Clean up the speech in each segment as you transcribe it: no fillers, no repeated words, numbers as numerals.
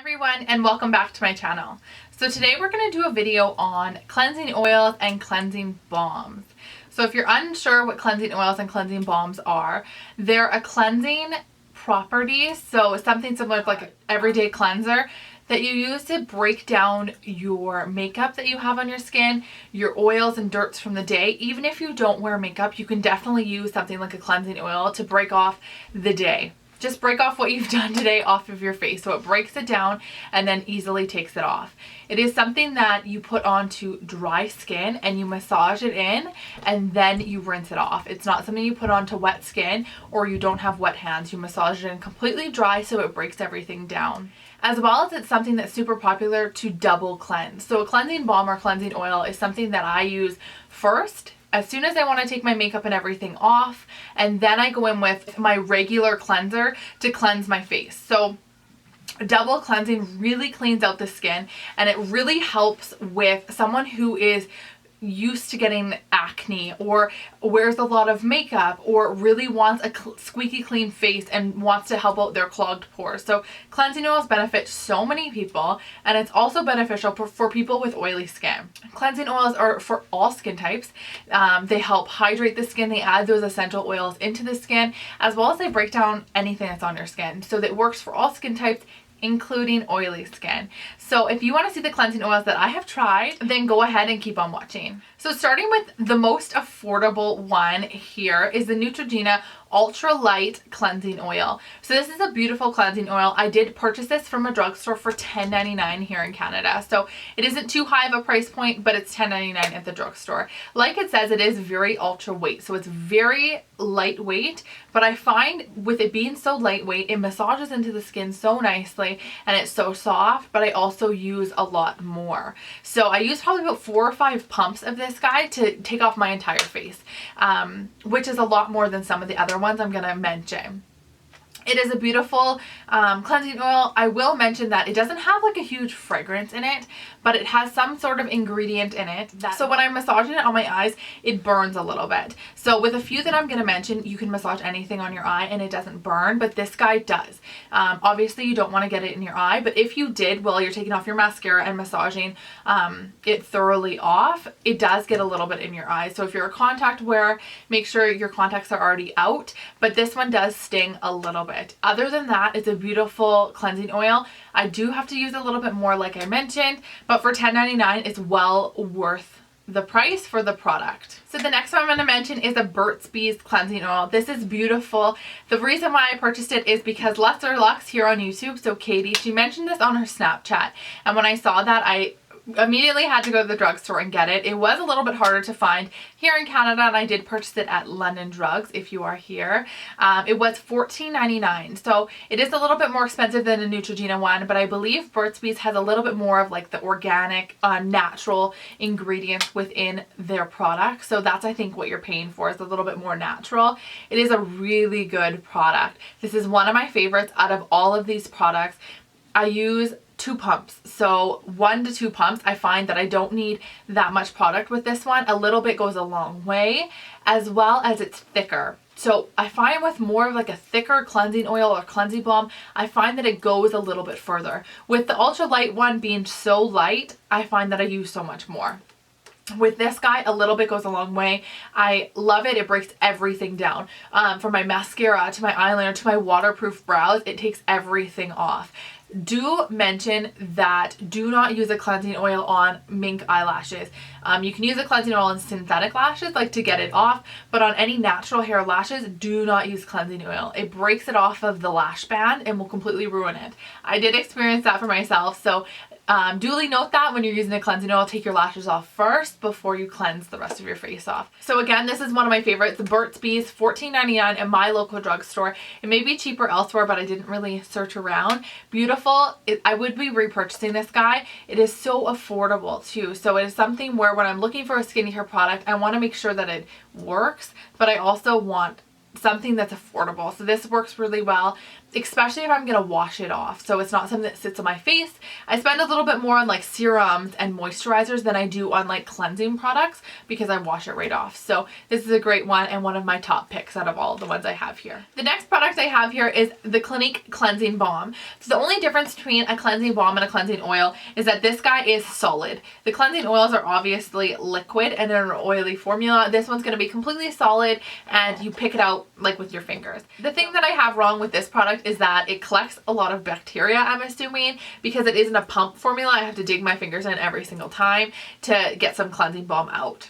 Everyone, and welcome back to my channel. So today we're going to do a video on cleansing oils and cleansing balms. So if you're unsure what cleansing oils and cleansing balms are, they're a cleansing property, so something similar to like an everyday cleanser that you use to break down your makeup that you have on your skin, your oils and dirts from the day. Even if you don't wear makeup, you can definitely use something like a cleansing oil to break off the day. Just break off what you've done today off of your face, so it breaks it down and then easily takes it off. It is something that you put onto dry skin and you massage it in and then you rinse it off. It's not something you put onto wet skin or you don't have wet hands. You massage it in completely dry so it breaks everything down. As well as it's something that's super popular to double cleanse. So a cleansing balm or cleansing oil is something that I use first as soon as I want to take my makeup and everything off, and then I go in with my regular cleanser to cleanse my face. So double cleansing really cleans out the skin, and it really helps with someone who is used to getting acne or wears a lot of makeup or really wants a squeaky clean face and wants to help out their clogged pores. So cleansing oils benefit so many people, and it's also beneficial for people with oily skin. Cleansing oils are for all skin types. They help hydrate the skin. They add those essential oils into the skin, as well as they break down anything that's on your skin. So that works for all skin types, including oily skin. So if you want to see the cleansing oils that I have tried, then go ahead and keep on watching. So starting with the most affordable one here is the Neutrogena Ultra Light Cleansing Oil. So this is a beautiful cleansing oil. I did purchase this from a drugstore for $10.99 here in Canada. So it isn't too high of a price point, but it's $10.99 at the drugstore. Like it says, it is very ultra weight. So it's very lightweight, but I find with it being so lightweight, it massages into the skin so nicely and it's so soft, but I also use a lot more. So I use probably about 4 or 5 pumps of this guy to take off my entire face, which is a lot more than some of the other ones I'm going to mention. It is a beautiful cleansing oil. I will mention that it doesn't have like a huge fragrance in it, but it has some sort of ingredient in it. So when I'm massaging it on my eyes, it burns a little bit. So with a few that I'm going to mention, you can massage anything on your eye and it doesn't burn, but this guy does. Obviously you don't want to get it in your eye, but if you did while you're taking off your mascara and massaging it thoroughly off, it does get a little bit in your eyes. So if you're a contact wearer, make sure your contacts are already out, but this one does sting a little bit. Other than that, it's a beautiful cleansing oil. I do have to use a little bit more like I mentioned, but for $10.99 it's well worth the price for the product. So the next one I'm going to mention is a Burt's Bees cleansing oil. This is beautiful. The reason why I purchased it is because Lesser Lux here on YouTube, so Katie, she mentioned this on her Snapchat, and when I saw that, I immediately had to go to the drugstore and get it. It was a little bit harder to find here in Canada, and I did purchase it at London Drugs if you are here. It was $14.99, so it is a little bit more expensive than a Neutrogena one, but I believe Burt's Bees has a little bit more of like the organic, natural ingredients within their product. So that's, I think, what you're paying for is a little bit more natural. It is a really good product. This is one of my favorites out of all of these products. I use 2 pumps, so 1 to 2 pumps. I find that I don't need that much product with this one. A little bit goes a long way, as well as it's thicker. So I find with more of like a thicker cleansing oil or cleansing balm, I find that it goes a little bit further. With the ultra light one being so light, I find that I use so much more. With this guy, a little bit goes a long way. I love it. It breaks everything down. From my mascara to my eyeliner to my waterproof brows, it takes everything off. Do mention that do not use a cleansing oil on mink eyelashes. You can use a cleansing oil on synthetic lashes, like to get it off, but on any natural hair lashes, do not use cleansing oil. It breaks it off of the lash band and will completely ruin it. I did experience that for myself, so duly note that when you're using a cleansing oil, take your lashes off first before you cleanse the rest of your face off. So again, this is one of my favorites, the Burt's Bees, $14.99 at my local drugstore. It may be cheaper elsewhere, but I didn't really search around. Beautiful. I would be repurchasing this guy. It is so affordable too. So it is something where when I'm looking for a skincare product, I want to make sure that it works, but I also want something that's affordable. So this works really well. especially if I'm gonna wash it off. So it's not something that sits on my face. I spend a little bit more on like serums and moisturizers than I do on like cleansing products because I wash it right off. So this is a great one and one of my top picks out of all of the ones I have here. The next product I have here is the Clinique cleansing balm. So the only difference between a cleansing balm and a cleansing oil is that this guy is solid. The cleansing oils are obviously liquid and in an oily formula. This one's going to be completely solid and you pick it out like with your fingers. The thing that I have wrong with this product is that it collects a lot of bacteria, I'm assuming, because it isn't a pump formula. I have to dig my fingers in every single time to get some cleansing balm out.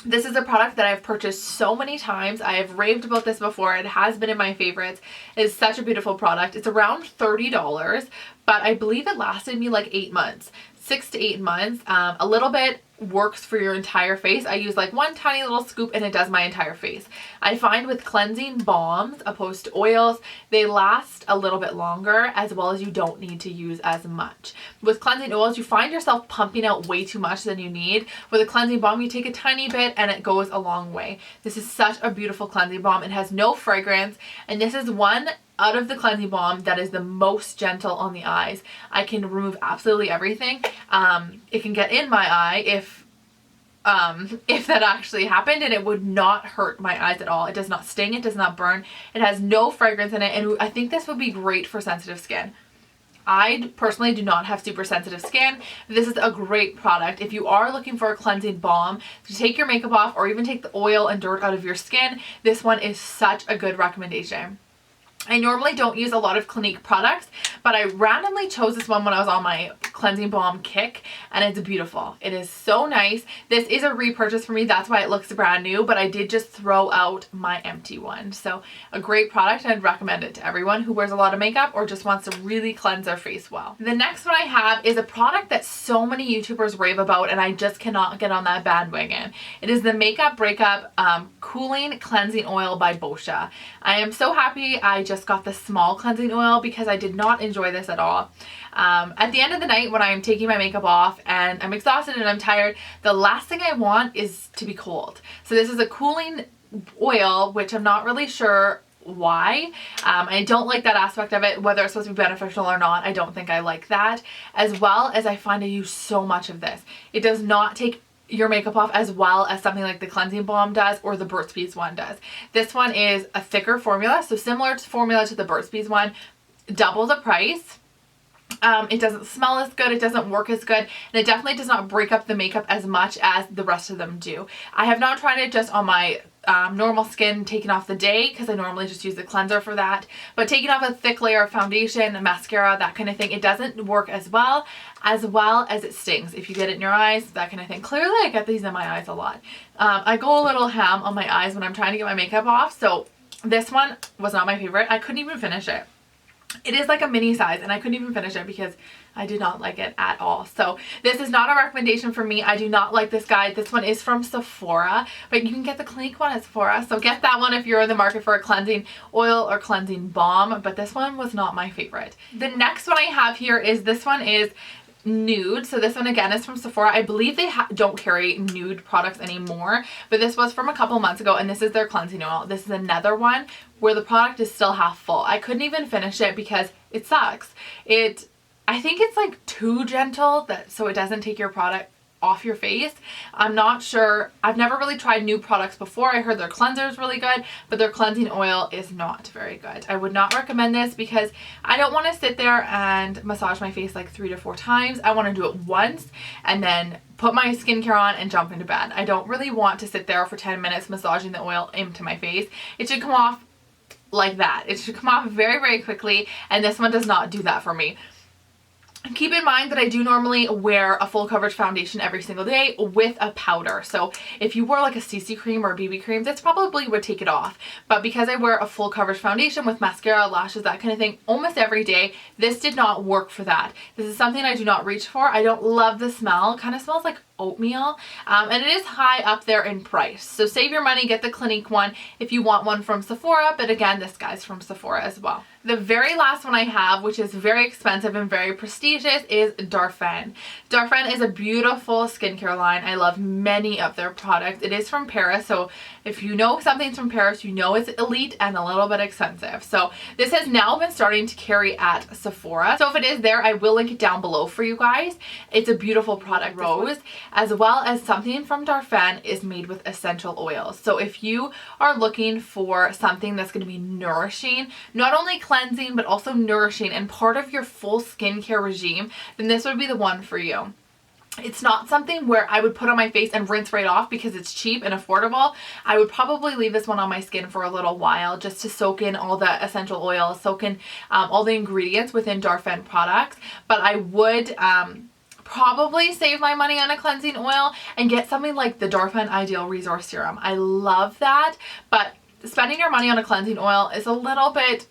This is a product that I've purchased so many times. I have raved about this before. It has been in my favorites. It is such a beautiful product. It's around $30, but I believe it lasted me like 8 months. 6 to 8 months. A little bit works for your entire face. I use like one tiny little scoop and it does my entire face. I find with cleansing balms opposed to oils, they last a little bit longer, as well as you don't need to use as much. With cleansing oils, you find yourself pumping out way too much than you need. With a cleansing balm, you take a tiny bit and it goes a long way. This is such a beautiful cleansing balm. It has no fragrance, and this is one out of the cleansing balm that is the most gentle on the eyes. I can remove absolutely everything. It can get in my eye if that actually happened, and it would not hurt my eyes at all. It does not sting, it does not burn, it has no fragrance in it, and I think this would be great for sensitive skin. I personally do not have super sensitive skin. This is a great product. If you are looking for a cleansing balm to take your makeup off or even take the oil and dirt out of your skin, this one is such a good recommendation. I normally don't use a lot of Clinique products, but I randomly chose this one when I was on my cleansing balm kick, and it's beautiful. It is so nice. This is a repurchase for me. That's why it looks brand new, but I did just throw out my empty one. So a great product, and I'd recommend it to everyone who wears a lot of makeup or just wants to really cleanse their face well. The next one I have is a product that so many YouTubers rave about, and I just cannot get on that bandwagon. It is the Makeup Breakup Cooling Cleansing Oil by Boscia. I am so happy I just got the small cleansing oil because I did not enjoy this at all. At the end of the night when I'm taking my makeup off and I'm exhausted and I'm tired, the last thing I want is to be cold. So this is a cooling oil, which I'm not really sure why. I don't like that aspect of it, whether it's supposed to be beneficial or not. I don't think I like that, as well as I find I use so much of this. It does not take your makeup off as well as something like the cleansing balm does or the Burt's Bees one does. This one is a thicker formula, so similar to formula to the Burt's Bees one, double the price. It doesn't smell as good, it doesn't work as good, and it definitely does not break up the makeup as much as the rest of them do. I have not tried it just on my normal skin, taken off the day, because I normally just use the cleanser for that, but taking off a thick layer of foundation, mascara, that kind of thing, it doesn't work as well as it stings. If you get it in your eyes, that kind of thing. Clearly I get these in my eyes a lot. I go a little ham on my eyes when I'm trying to get my makeup off, so this one was not my favorite. I couldn't even finish it. It is like a mini size and I couldn't even finish it because I did not like it at all. So this is not a recommendation for me. I do not like this guy. This one is from Sephora, but you can get the Clinique one at Sephora. So get that one if you're in the market for a cleansing oil or cleansing balm, but this one was not my favorite. The next one I have here is, this one is Nude. So this one again is from Sephora. I believe they don't carry Nude products anymore, but this was from a couple months ago, and this is their cleansing oil. This is another one where the product is still half full. I couldn't even finish it because it sucks. I think it's like too gentle, so it doesn't take your product off your face. I'm not sure. I've never really tried Nude products before. I heard their cleanser is really good, but their cleansing oil is not very good. I would not recommend this because I don't want to sit there and massage my face like 3 to 4 times. I want to do it once and then put my skincare on and jump into bed. I don't really want to sit there for 10 minutes massaging the oil into my face. It should come off like that. It should come off very, very quickly, and this one does not do that for me. Keep in mind that I do normally wear a full coverage foundation every single day with a powder. So if you wore like a CC cream or a BB cream, this probably would take it off. But because I wear a full coverage foundation with mascara, lashes, that kind of thing almost every day, this did not work for that. This is something I do not reach for. I don't love the smell. It kind of smells like oatmeal, and it is high up there in price. So save your money, get the Clinique one if you want one from Sephora, but again, this guy's from Sephora as well. The very last one I have, which is very expensive and very prestigious, is Darphin. Darphin is a beautiful skincare line. I love many of their products. It is from Paris, so if you know something's from Paris, you know it's elite and a little bit expensive. So this has now been starting to carry at Sephora. So if it is there, I will link it down below for you guys. It's a beautiful product. Rose, as well as something from Darphin, is made with essential oils. So if you are looking for something that's going to be nourishing, not only cleansing but also nourishing and part of your full skincare regime, then this would be the one for you. It's not something where I would put on my face and rinse right off because it's cheap and affordable. I would probably leave this one on my skin for a little while just to soak in all the essential oils, soak in all the ingredients within Darphin products. But I would probably save my money on a cleansing oil and get something like the Darphin Ideal Resource Serum. I love that, but spending your money on a cleansing oil is a little bit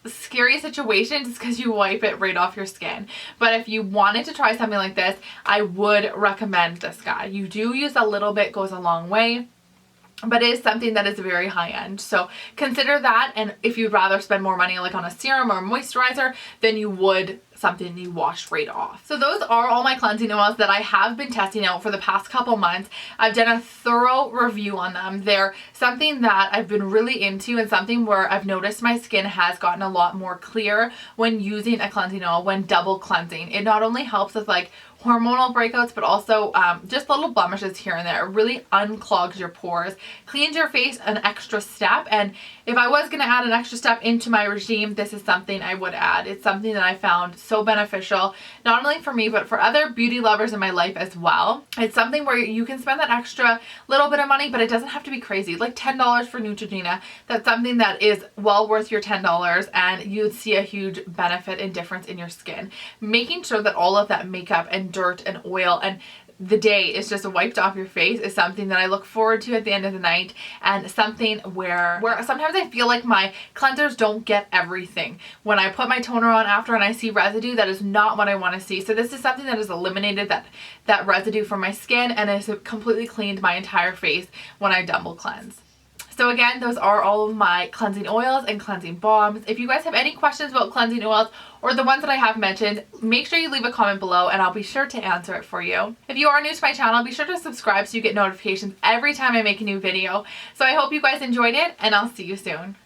scary situation just because you wipe it right off your skin. But if you wanted to try something like this, I would recommend this guy. You do use a little bit, goes a long way, but it is something that is very high end. So consider that, and if you'd rather spend more money like on a serum or a moisturizer, then you would something you wash right off. So those are all my cleansing oils that I have been testing out for the past couple months. I've done a thorough review on them. They're something that I've been really into and something where I've noticed my skin has gotten a lot more clear when using a cleansing oil, when double cleansing. It not only helps with like hormonal breakouts, but also just little blemishes here and there. It really unclogs your pores, cleans your face an extra step. And if I was going to add an extra step into my regime, this is something I would add. It's something that I found so beneficial, not only for me, but for other beauty lovers in my life as well. It's something where you can spend that extra little bit of money, but it doesn't have to be crazy. Like $10 for Neutrogena, that's something that is well worth your $10, and you'd see a huge benefit and difference in your skin. Making sure that all of that makeup and dirt and oil and the day is just wiped off your face is something that I look forward to at the end of the night, and something where sometimes I feel like my cleansers don't get everything. When I put my toner on after and I see residue, that is not what I want to see. So this is something that has eliminated that residue from my skin and has completely cleaned my entire face when I double cleanse. So again, those are all of my cleansing oils and cleansing balms. If you guys have any questions about cleansing oils or the ones that I have mentioned, make sure you leave a comment below and I'll be sure to answer it for you. If you are new to my channel, be sure to subscribe so you get notifications every time I make a new video. So I hope you guys enjoyed it, and I'll see you soon.